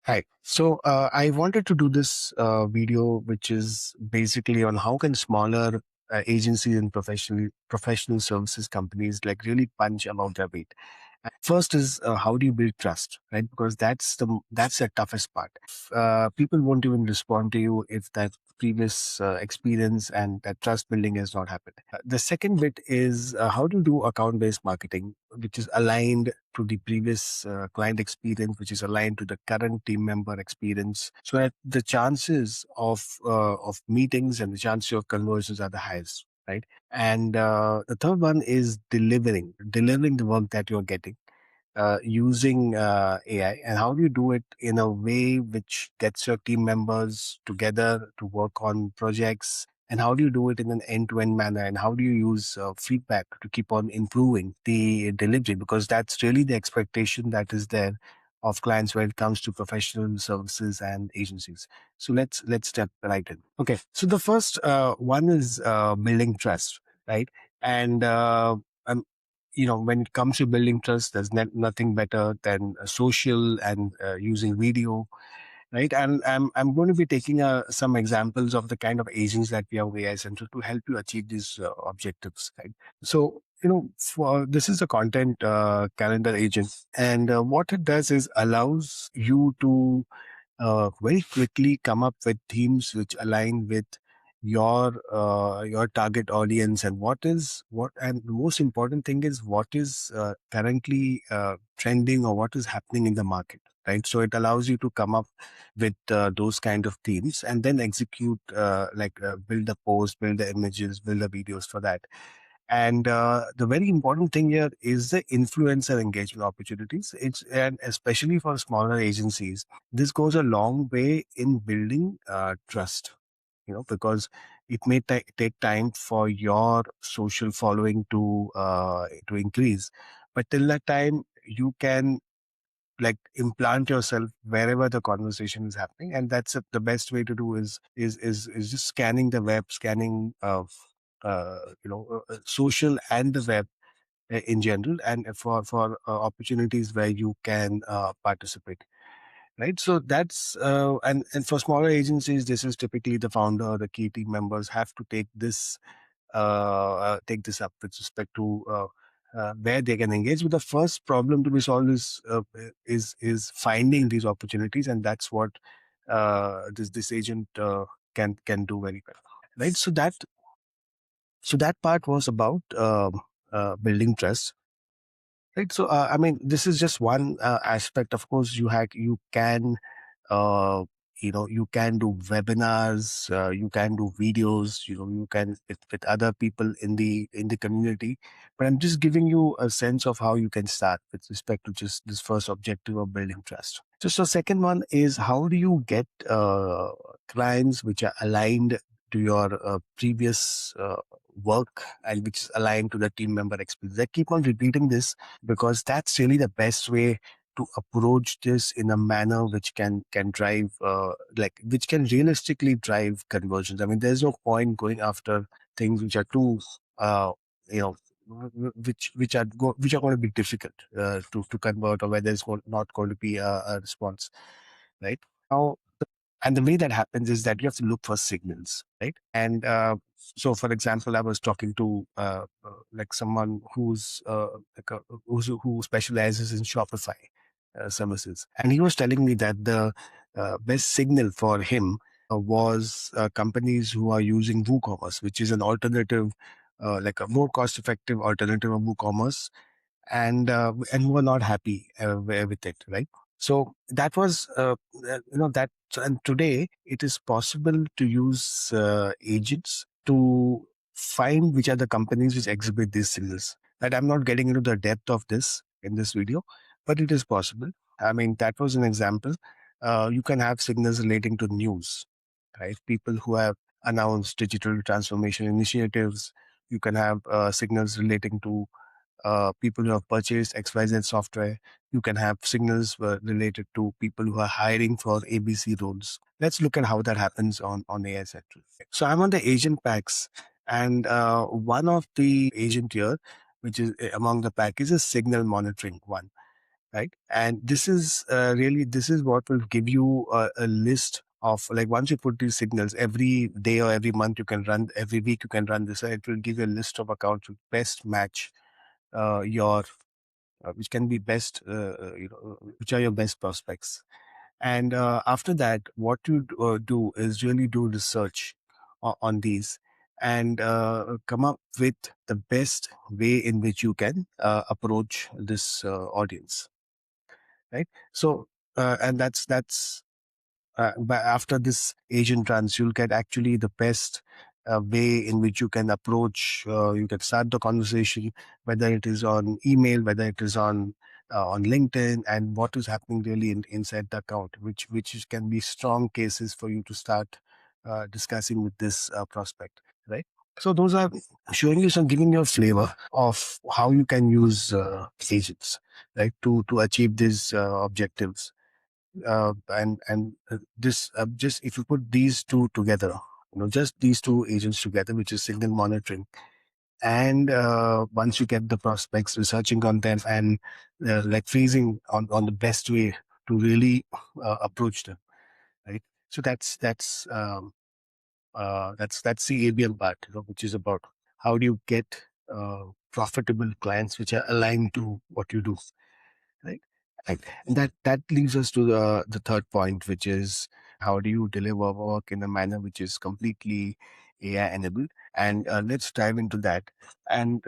Hi. So I wanted to do this video, which is basically on how can smaller agencies and professional services companies like really punch above their weight. First is how do you build trust, right? Because that's the toughest part. People won't even respond to you if that previous experience and that trust building has not happened. The second bit is how to do account based marketing, which is aligned to the previous client experience, which is aligned to the current team member experience, so that the chances of meetings and the chances of conversions are the highest, right? And the third one is delivering the work that you're getting using AI, and how do you do it in a way which gets your team members together to work on projects, and how do you do it in an end-to-end manner, and how do you use feedback to keep on improving the delivery, because that's really the expectation that is there of clients when it comes to professional services and agencies. So let's step right in. Okay, so the first one is building trust, right? And I'm when it comes to building trust, there's nothing better than social and using video, right? And I'm going to be taking some examples of the kind of agents that we have with AI Central to help you achieve these objectives, right? So, for this is a content calendar agent, and what it does is allows you to very quickly come up with themes which align with your target audience, and and the most important thing is what is currently trending or what is happening in the market, right? So it allows you to come up with those kind of themes and then execute build the post, build the images, build the videos for that. And the very important thing here is the influencer engagement opportunities. And especially for smaller agencies, this goes a long way in building trust. Because it may take time for your social following to increase, but till that time you can like implant yourself wherever the conversation is happening, and the best way to do is just scanning the web, scanning of social and the web in general, and for opportunities where you can participate, right? So that's and for smaller agencies, this is typically the founder or the key team members have to take this up with respect to where they can engage. But the first problem to be solved is finding these opportunities, and that's what this agent can do very well, right? So that part was about building trust. Right. So, I mean, this is just one aspect. Of course, you can, uh, you can do webinars, you can do videos, you can with other people in the community. But I'm just giving you a sense of how you can start with respect to just this first objective of building trust. So second one is how do you get clients which are aligned to your previous work and which is aligned to the team member experience. I keep on repeating this because that's really the best way to approach this in a manner which can drive which can realistically drive conversions. I mean, there's no point going after things which are too uh, you know which are going to be difficult to convert, or where not going to be a response, right? Now, and the way that happens is that you have to look for signals, right? And so, for example, I was talking to like someone who specializes in Shopify services, and he was telling me that the best signal for him was companies who are using WooCommerce, which is an alternative, like a more cost-effective alternative of WooCommerce, and who are not happy with it, right? So that was that. And today it is possible to use agents to find which are the companies which exhibit these signals. That I'm not getting into the depth of this in this video, but it is possible. I mean, that was an example. You can have signals relating to news, right? People who have announced digital transformation initiatives. You can have signals relating to people who have purchased XYZ software. You can have signals related to people who are hiring for ABC roles. Let's look at how that happens on AI Central. So I'm on the agent packs, and one of the agent here, which is among the pack, is a signal monitoring one. right? And this is really, this is what will give you a list of, like, once you put these signals every day or every month, you can run, every week you can run this, it will give you a list of accounts which best match your which can be best, which are your best prospects. And after that, what you do is really do research on these, and come up with the best way in which you can approach this audience, right? So and that's but after this agent runs, you'll get actually the best way in which you can approach, you can start the conversation, whether it is on email, whether it is on LinkedIn, and what is happening really inside the account, which can be strong cases for you to start discussing with this prospect, right? So those are showing you some, giving you a flavor of how you can use agents, right, to achieve these objectives. And this just, if you put these two together, just these two agents together, which is signal monitoring, and once you get the prospects, researching on them, and like freezing on the best way to really approach them, right? So that's the ABM part, which is about how do you get profitable clients which are aligned to what you do, right? Right. And that leads us to the third point, which is how do you deliver work in a manner which is completely AI enabled? And let's dive into that. And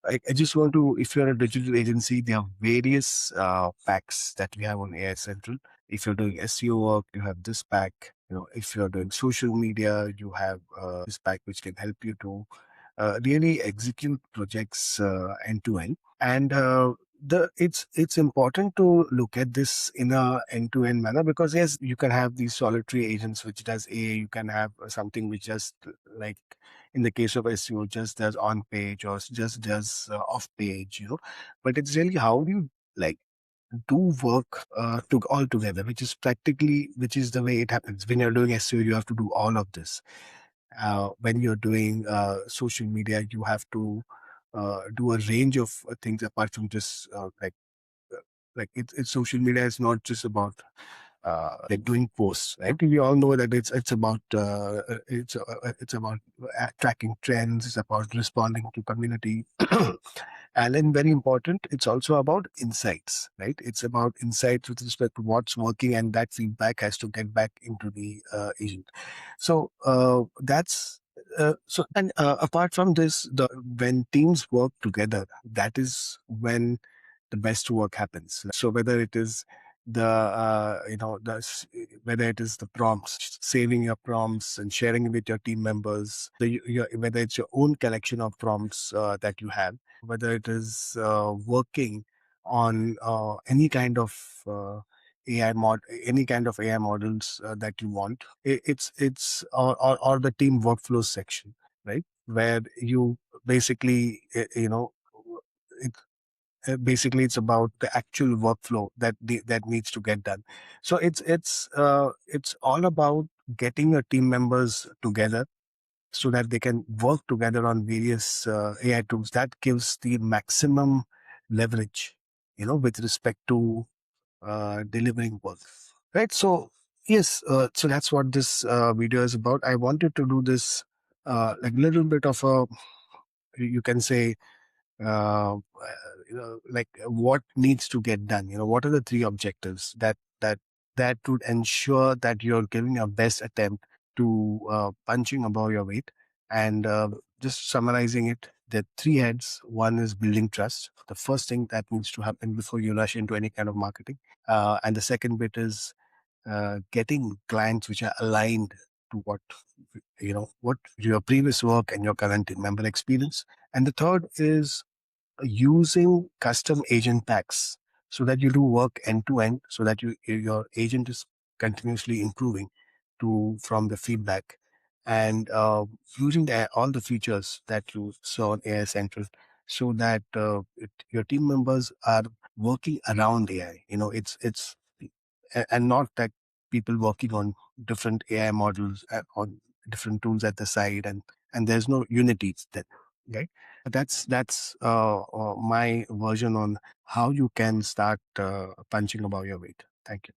I just want to, if you're a digital agency, there are various packs that we have on AI Central. If you're doing SEO work, you have this pack. If you're doing social media, you have this pack which can help you to really execute projects end to end. And the it's important to look at this in a end-to-end manner, because yes, you can have these solitary agents which does a, you can have something which just, like in the case of SEO, just does on page or just does off page, but it's really how do you, like, do work to all together, which is practically, which is the way it happens when you're doing SEO. You have to do all of this. When you're doing social media, you have to do a range of things apart from just like it's social media is not just about like doing posts, right? We all know that it's about tracking trends, it's about responding to community, and then very important, it's also about insights, right? It's about insights with respect to what's working, and that feedback has to get back into the agent. So that's so and apart from this, the when teams work together, that is when the best work happens. So whether it is the whether it is the prompts, saving your prompts and sharing it with your team members, whether it's your own collection of prompts that you have, whether it is working on any kind of any kind of AI models that you want. Or the team workflows section, right, where you basically basically it's about the actual workflow that needs to get done. So it's all about getting your team members together so that they can work together on various AI tools. That gives the maximum leverage, with respect to delivering work, right? So yes, so that's what this video is about. I wanted to do this like little bit of a, you can say, uh, like what needs to get done. What are the three objectives that would ensure that you're giving your best attempt to punching above your weight. And just summarizing it, there are three heads. One is building trust, the first thing that needs to happen before you rush into any kind of marketing. And the second bit is getting clients which are aligned to what your previous work and your current member experience. And the third is using custom agent packs so that you do work end to end, so that your agent is continuously improving to from the feedback, and using all the features that you saw on AI Central, so that your team members are working around AI. And not that people working on different AI models on different tools at the side, and there's no unity then. right? That's my version on how you can start punching above your weight. Thank you.